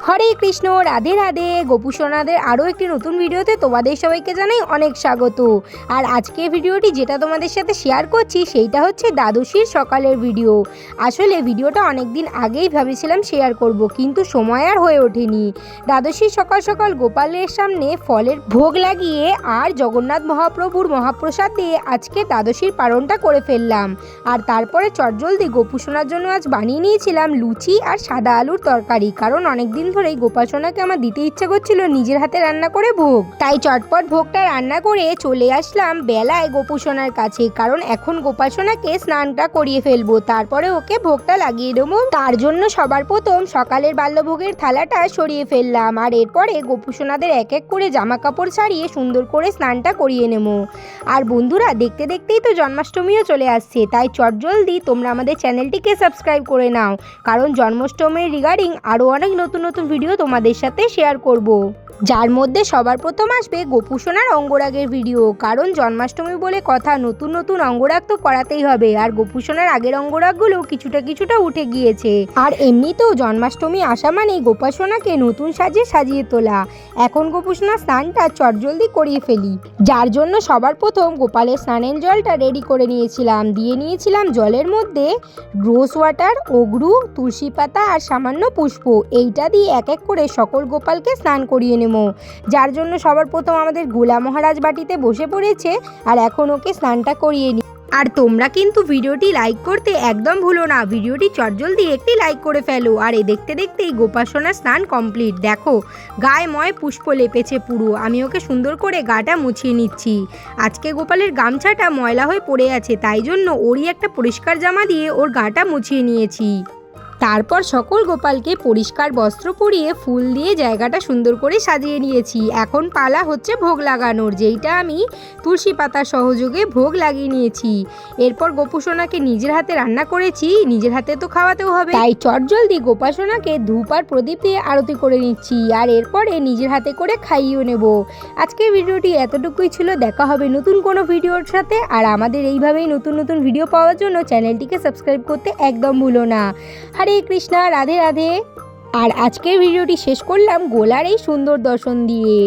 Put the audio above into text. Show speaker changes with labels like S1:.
S1: হরে কৃষ্ণ, রাধে রাধে। গোপুসোনাদের আরও একটি নতুন ভিডিওতে তোমাদের সবাইকে জানাই অনেক স্বাগত। আর আজকের ভিডিওটি যেটা তোমাদের সাথে শেয়ার করছি সেইটা হচ্ছে দ্বাদশীর সকালের ভিডিও। আসলে ভিডিওটা অনেক দিন আগেই ভেবেছিলাম শেয়ার করব, কিন্তু সময় আর হয়ে ওঠেনি। দ্বাদশীর সকাল সকাল গোপালের সামনে ফলের ভোগ লাগিয়ে আর জগন্নাথ মহাপ্রভুর মহাপ্রসাদ দিয়ে আজকে দ্বাদশীর পালনটা করে ফেললাম। আর তারপরে চটজলদি গোপুসোনার জন্য আজ বানিয়ে নিয়েছিলাম লুচি আর সাদা আলুর তরকারি, কারণ অনেকদিন ধরেই গোপাসনাকে আমার দিতে ইচ্ছা করছিল নিজের হাতে রান্না করে ভোগ। তাই চটপট ভোগটা রান্না করে চলে আসলাম বেলায় গোপুসোনার কাছে, কারণ এখন গোপাসনাকে স্নানটা করিয়ে ফেলবো, তারপরে ওকে ভোগটা লাগিয়ে দেবো। তার জন্য সবার প্রথম সকালের বাল্যভোগের থালাটা সরিয়ে ফেললাম, আর এরপরে গোপুসোনাদের এক এক করে জামা কাপড় ছাড়িয়ে সুন্দর করে স্নানটা করিয়ে নেব। আর বন্ধুরা, দেখতে দেখতেই তো জন্মাষ্টমীও চলে আসছে, তাই চটজলদি তোমরা আমাদের চ্যানেলটিকে সাবস্ক্রাইব করে নাও, কারণ জন্মাষ্টমীর রিগার্ডিং আরও অনেক নতুন নতুন ভিডিও তোমাদের সাথে শেয়ার করব, যার মধ্যে সবার প্রথম আসবে গোপুসোনার অঙ্গরাগের ভিডিও। কারণ জন্মাষ্টমী বলে কথা, নতুন নতুন অঙ্গরাগ তো করাতেই হবে, আর গোপুসোনার আগের অঙ্গরাগগুলো কিছুটা উঠে গিয়েছে। আর এমনিতেও জন্মাষ্টমী আসা মানেই গোপাসনাকে নতুন সাজে সাজিয়ে তোলা। এখন গোপুসোনার স্নানটা চটজলদি করিয়ে ফেলি, যার জন্য সবার প্রথম গোপালের স্নানের জলটা রেডি করে নিয়েছিলাম। দিয়ে নিয়েছিলাম জলের মধ্যে রোজ ওয়াটার, অগরু, তুলসী পাতা আর সামান্য পুষ্প। এইটা দিয়ে এক এক করে সকল গোপালকে স্নান করিয়ে নেব, যার জন্য সবার প্রথম আমাদের গোলা মহারাজ বাটিতে বসে পড়েছে, আর এখন ওকে স্নানটা করিয়ে নিই। আর তোমরা কিন্তু ভিডিওটি লাইক করতে একদম ভুলো না, ভিডিওটি চটজলদি একটি লাইক করে ফেলো। আর এই দেখতে দেখতেই গোপাসনার স্নান কমপ্লিট। দেখো গায়ে ময় পুষ্প লেপেছে পুরো, আমি ওকে সুন্দর করে গাটা মুছিয়ে নিচ্ছি। আজকে গোপালের গামছাটা ময়লা হয়ে পড়ে আছে, তাই জন্য ওরই একটা পরিষ্কার জামা দিয়ে ওর গাটা মুছিয়ে নিয়েছি। তারপর সকল গোপালকে পরিষ্কার বস্ত্র পরিয়ে ফুল দিয়ে জায়গাটা সুন্দর করে সাজিয়ে নিয়েছি। এখন পালা হচ্ছে ভোগ লাগানোর, যেইটা আমি তুলসী পাতার সহযোগে ভোগ লাগিয়ে নিয়েছি। এরপর গোপুসোনাকে নিজের হাতে রান্না করেছি, নিজের হাতে তো খাওয়াতেও হবে, তাই চটজলদি গোপাসনাকে ধূপ আর প্রদীপ দিয়ে আরতি করে নিচ্ছি, আর এরপরে নিজের হাতে করে খাইয়েও নেব। আজকের ভিডিওটি এতটুকুই ছিল, দেখা হবে নতুন কোনো ভিডিওর সাথে। আর আমাদের এইভাবেই নতুন নতুন ভিডিও পাওয়ার জন্য চ্যানেলটিকে সাবস্ক্রাইব করতে একদম ভুলো না। হরে কৃষ্ণা, রাধে রাধে। আর আজকের ভিডিওটি শেষ করলাম গোলার এই সুন্দর দর্শন দিয়ে।